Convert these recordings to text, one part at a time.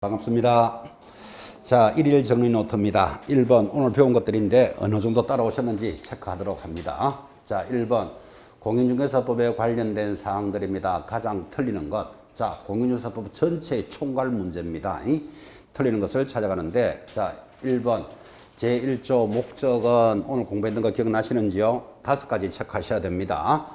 반갑습니다. 자, 1일 정리 노트입니다. 1번 오늘 배운 것들인데 어느 정도 따라오셨는지 체크하도록 합니다. 자, 1번 공인중개사법에 관련된 사항들입니다. 가장 틀리는 것. 자, 공인중개사법 전체 총괄 문제입니다. 틀리는 것을 찾아가는데, 자, 1번 제1조 목적은 오늘 공부했던 거 기억나시는지요? 5가지 체크하셔야 됩니다.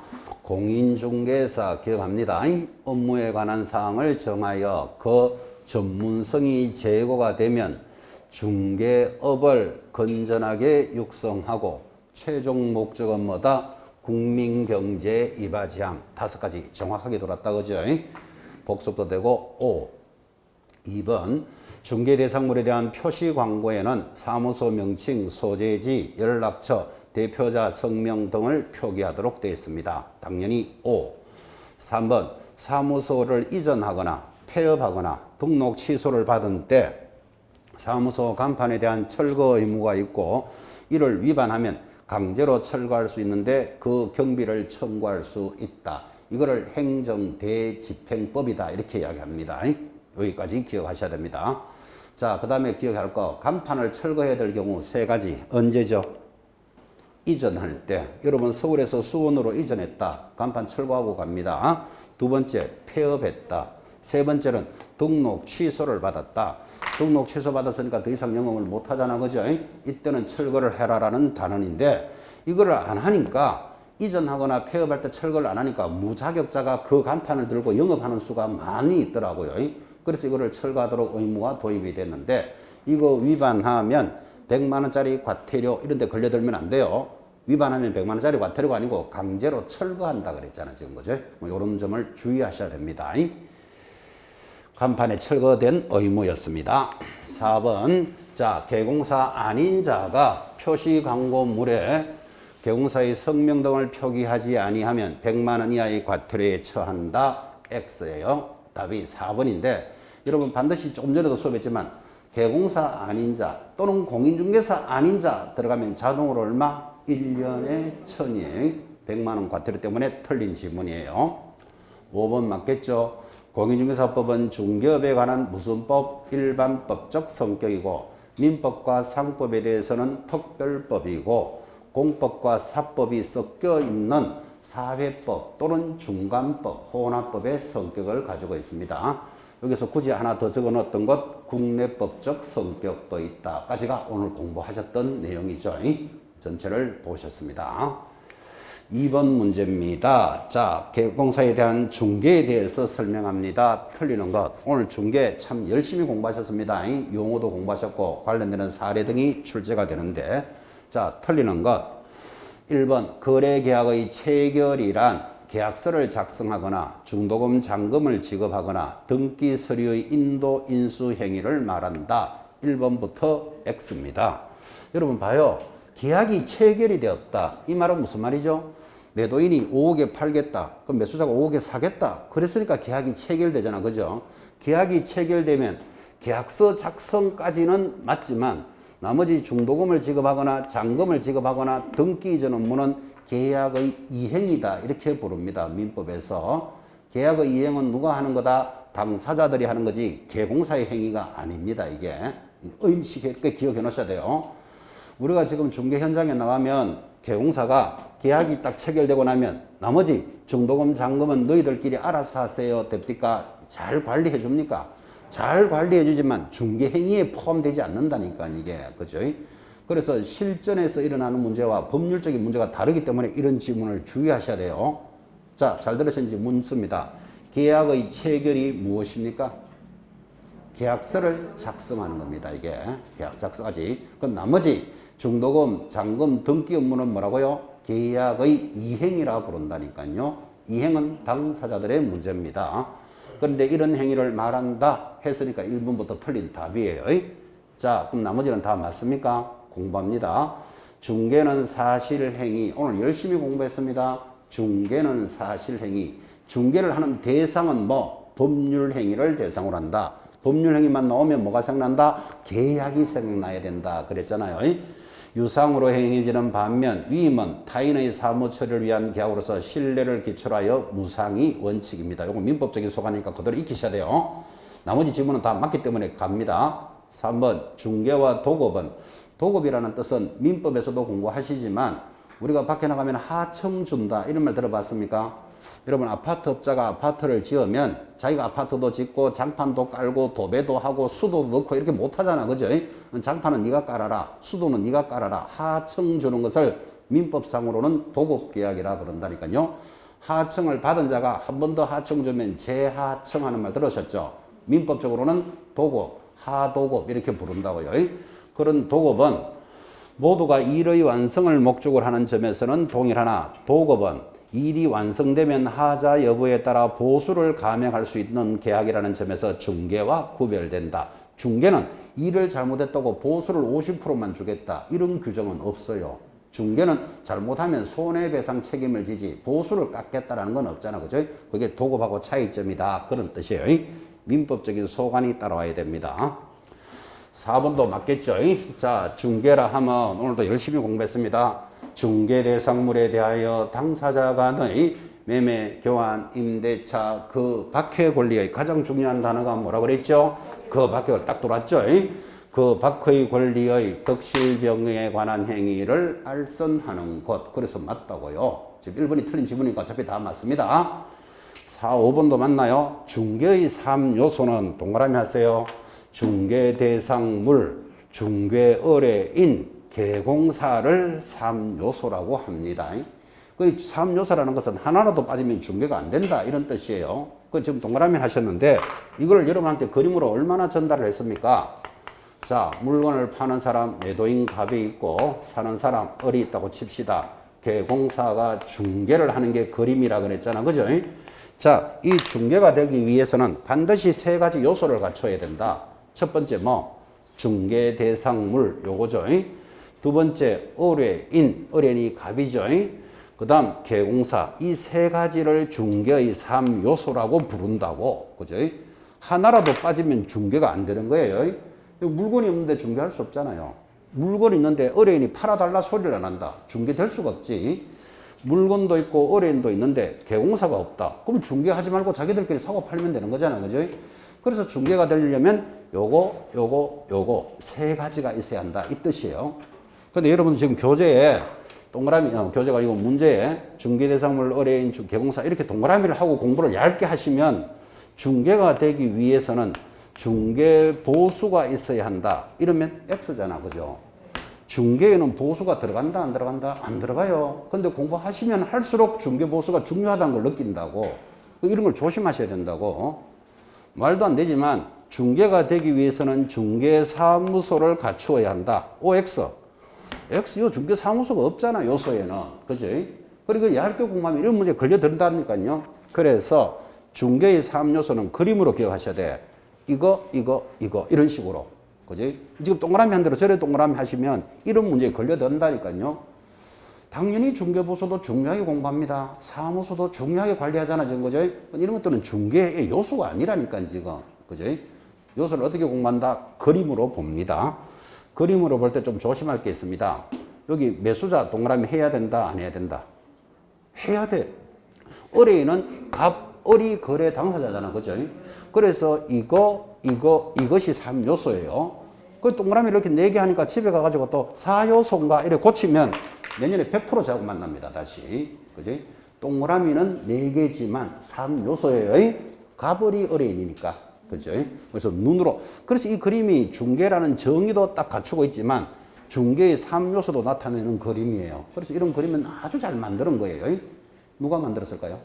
공인중개사 기억합니다. 업무에 관한 사항을 정하여 그 전문성이 제고가 되면 중개업을 건전하게 육성하고 최종 목적은 뭐다? 국민경제 이바지함. 5가지 정확하게 돌았다 그죠? 복습도 되고 5. 2번 중개 대상물에 대한 표시 광고에는 사무소 명칭, 소재지, 연락처, 대표자 성명 등을 표기하도록 되어 있습니다. 당연히 5. 3번 사무소를 이전하거나 폐업하거나 등록 취소를 받은 때 사무소 간판에 대한 철거 의무가 있고 이를 위반하면 강제로 철거할 수 있는데 그 경비를 청구할 수 있다. 이거를 행정대집행법이다. 이렇게 이야기합니다. 여기까지 기억하셔야 됩니다. 자, 그 다음에 기억할 거 간판을 철거해야 될 경우 3가지. 언제죠? 이전할 때. 여러분 서울에서 수원으로 이전했다. 간판 철거하고 갑니다. 2번째 폐업했다. 3번째는 등록 취소를 받았다. 등록 취소 받았으니까 더 이상 영업을 못 하잖아. 그죠? 이때는 철거를 해라라는 단언인데 이거를 안 하니까 이전하거나 폐업할 때 철거를 안 하니까 무자격자가 그 간판을 들고 영업하는 수가 많이 있더라고요. 그래서 이거를 철거하도록 의무가 도입이 됐는데 이거 위반하면 100만 원짜리 과태료 이런 데 걸려들면 안 돼요. 위반하면 100만 원짜리 과태료가 아니고 강제로 철거한다 그랬잖아. 지금 그죠? 뭐 이런 점을 주의하셔야 됩니다. 간판에 철거된 의무였습니다. 4번 자 개공사 아닌 자가 표시 광고물에 개공사의 성명 등을 표기하지 아니하면 100만 원 이하의 과태료에 처한다. X예요. 답이 4번인데 여러분 반드시 조금 전에도 수업했지만 개공사 아닌 자 또는 공인중개사 아닌 자 들어가면 자동으로 얼마? 1년에 1000일 100만 원 과태료 때문에 틀린 지문이에요. 5번 맞겠죠? 공인중개사법은 중개업에 관한 무슨 법? 일반법적 성격이고 민법과 상법에 대해서는 특별법이고 공법과 사법이 섞여 있는 사회법 또는 중간법, 혼합법의 성격을 가지고 있습니다. 여기서 굳이 하나 더 적어 놓았던 것 국내법적 성격도 있다. 까지가 오늘 공부하셨던 내용이죠. 전체를 보셨습니다. 2번 문제입니다. 자, 개공사에 대한 중개에 대해서 설명합니다. 틀리는 것. 오늘 중개 참 열심히 공부하셨습니다. 용어도 공부하셨고 관련되는 사례 등이 출제가 되는데 자, 틀리는 것. 1번 거래계약의 체결이란 계약서를 작성하거나 중도금 잔금을 지급하거나 등기 서류의 인도 인수 행위를 말한다. 1번부터 X입니다. 여러분 봐요. 계약이 체결이 되었다. 이 말은 무슨 말이죠? 매도인이 5억에 팔겠다. 그럼 매수자가 5억에 사겠다. 그랬으니까 계약이 체결되잖아. 그죠? 계약이 체결되면 계약서 작성까지는 맞지만 나머지 중도금을 지급하거나 잔금을 지급하거나 등기 이전 업무는 계약의 이행이다. 이렇게 부릅니다. 민법에서. 계약의 이행은 누가 하는 거다? 당사자들이 하는 거지 개공사의 행위가 아닙니다. 이게. 의식있게 기억해 놓으셔야 돼요. 우리가 지금 중개 현장에 나가면 개공사가 계약이 딱 체결되고 나면 나머지 중도금, 잔금은 너희들끼리 알아서 하세요. 됩니까? 잘 관리해 줍니까? 잘 관리해 주지만 중개 행위에 포함되지 않는다니까 이게. 그죠? 그래서 실전에서 일어나는 문제와 법률적인 문제가 다르기 때문에 이런 지문을 주의하셔야 돼요. 자, 잘 들으셨는지 묻습니다. 계약의 체결이 무엇입니까? 계약서를 작성하는 겁니다. 이게 계약서 작성하지. 그럼 나머지 중도금, 잔금, 등기 업무는 뭐라고요? 계약의 이행이라 부른다니까요. 이행은 당사자들의 문제입니다. 그런데 이런 행위를 말한다 했으니까 1번부터 틀린 답이에요. 자, 그럼 나머지는 다 맞습니까? 공부합니다. 중개는 사실행위. 오늘 열심히 공부했습니다. 중개는 사실행위. 중개를 하는 대상은 뭐? 법률행위를 대상으로 한다. 법률행위만 나오면 뭐가 생각난다? 계약이 생각나야 된다. 그랬잖아요. 유상으로 행해지는 반면 위임은 타인의 사무 처리를 위한 계약으로서 신뢰를 기초로 하여 무상이 원칙입니다. 이거 민법적인 소관이니까 그대로 익히셔야 돼요. 나머지 지문은 다 맞기 때문에 갑니다. 3번 중개와 도급은, 도급이라는 뜻은 민법에서도 공부하시지만 우리가 밖에 나가면 하청 준다 이런 말 들어봤습니까? 여러분 아파트 업자가 아파트를 지으면 자기가 아파트도 짓고 장판도 깔고 도배도 하고 수도도 넣고 이렇게 못하잖아, 그죠? 장판은 네가 깔아라, 수도는 네가 깔아라, 하청 주는 것을 민법상으로는 도급계약이라 그런다니까요. 하청을 받은 자가 한 번 더 하청 주면 재하청하는 말 들으셨죠? 민법적으로는 도급, 하도급 이렇게 부른다고요. 그런 도급은 모두가 일의 완성을 목적으로 하는 점에서는 동일하나 도급은 일이 완성되면 하자 여부에 따라 보수를 감액할 수 있는 계약이라는 점에서 중개와 구별된다. 중개는 일을 잘못했다고 보수를 50%만 주겠다 이런 규정은 없어요. 중개는 잘못하면 손해배상 책임을 지지 보수를 깎겠다라는 건 없잖아, 그죠? 그게 도급하고 차이점이다 그런 뜻이에요. 민법적인 소관이 따라와야 됩니다. 4번도 맞겠죠? 자, 중개라 하면 오늘도 열심히 공부했습니다. 중개 대상물에 대하여 당사자 간의 매매, 교환, 임대차, 그 박해 권리의 가장 중요한 단어가 뭐라 그랬죠? 그 박해가 딱 들어왔죠? 그 박의 권리의 덕실병에 관한 행위를 알선하는 것. 그래서 맞다고요. 지금 1번이 틀린 지문이니까 어차피 다 맞습니다. 4, 5번도 맞나요? 중개의 3요소는 동그라미 하세요. 중개 대상물, 중개 의뢰인, 개공사를 3요소라고 합니다. 그 3요소라는 것은 하나라도 빠지면 중개가 안 된다 이런 뜻이에요. 그 지금 동그라미 하셨는데 이걸 여러분한테 그림으로 얼마나 전달을 했습니까? 자, 물건을 파는 사람 매도인 갑이 있고 사는 사람 을이 있다고 칩시다. 개공사가 중개를 하는 게 그림이라 그랬잖아, 그죠? 자, 이 중개가 되기 위해서는 반드시 세 가지 요소를 갖춰야 된다. 첫 번째 뭐 중개 대상물 요거죠. 두 번째 의뢰인, 의뢰인이 갑이죠. 그 다음 개공사, 이 세 가지를 중개의 3요소라고 부른다고, 그죠? 하나라도 빠지면 중개가 안 되는 거예요. 물건이 없는데 중개할 수 없잖아요. 물건이 있는데 의뢰인이 팔아달라 소리를 안 한다. 중개될 수가 없지. 물건도 있고 의뢰인도 있는데 개공사가 없다. 그럼 중개하지 말고 자기들끼리 사고 팔면 되는 거잖아, 그죠? 그래서 중개가 되려면 요거 세 가지가 있어야 한다 이 뜻이에요. 근데 여러분 지금 교재에 동그라미, 교재가 아니고 문제에 중개대상물, 의뢰인, 개공사 이렇게 동그라미를 하고 공부를 얇게 하시면 중개가 되기 위해서는 중개 보수가 있어야 한다 이러면 X잖아, 그죠? 중개에는 보수가 들어간다 안 들어간다? 안 들어가요. 근데 공부하시면 할수록 중개 보수가 중요하다는 걸 느낀다고. 이런 걸 조심하셔야 된다고. 말도 안 되지만 중개가 되기 위해서는 중개사무소를 갖추어야 한다. OX. X, 요 중개사무소가 없잖아, 요소에는. 그지? 그리고 얇게 공부하면 이런 문제에 걸려든다니까요. 그래서 중개의 3요소는 그림으로 기억하셔야 돼. 이거, 이런 식으로. 그지? 지금 동그라미 한 대로 저래 동그라미 하시면 이런 문제에 걸려든다니까요. 당연히 중개보수도 중요하게 공부합니다. 사무소도 중요하게 관리하잖아, 지금. 그죠? 이런 것들은 중개의 요소가 아니라니까, 지금. 그죠? 요소를 어떻게 공부한다? 그림으로 봅니다. 그림으로 볼 때 좀 조심할 게 있습니다. 여기 매수자 동그라미 해야 된다, 안 해야 된다? 해야 돼. 의뢰인은 을이 거래 당사자잖아, 그죠? 그래서 이것이 3요소예요. 그 동그라미 이렇게 4개 하니까 집에 가가지고 또 4요소인가 이렇게 고치면 내년에 100% 자고 만납니다, 다시. 그지? 동그라미는 4개지만 3요소예요. 갑을이 의뢰인이니까. 그죠? 그래서 눈으로. 그래서 이 그림이 중개라는 정의도 딱 갖추고 있지만 중개의 3요소도 나타내는 그림이에요. 그래서 이런 그림은 아주 잘 만드는 거예요. 누가 만들었을까요?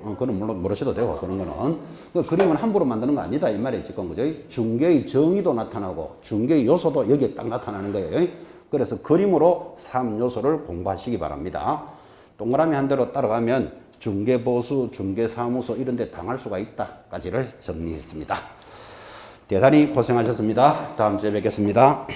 그건 물론 모르셔도 되고, 그런 거는. 그 그림은 함부로 만드는 거 아니다, 이 말이에요, 지금. 그죠? 중개의 정의도 나타나고, 중개의 요소도 여기에 딱 나타나는 거예요. 그래서 그림으로 3요소를 공부하시기 바랍니다. 동그라미 한 대로 따라가면 중개보수, 중개사무소 이런 데 당할 수가 있다까지를 정리했습니다. 대단히 고생하셨습니다. 다음 주에 뵙겠습니다.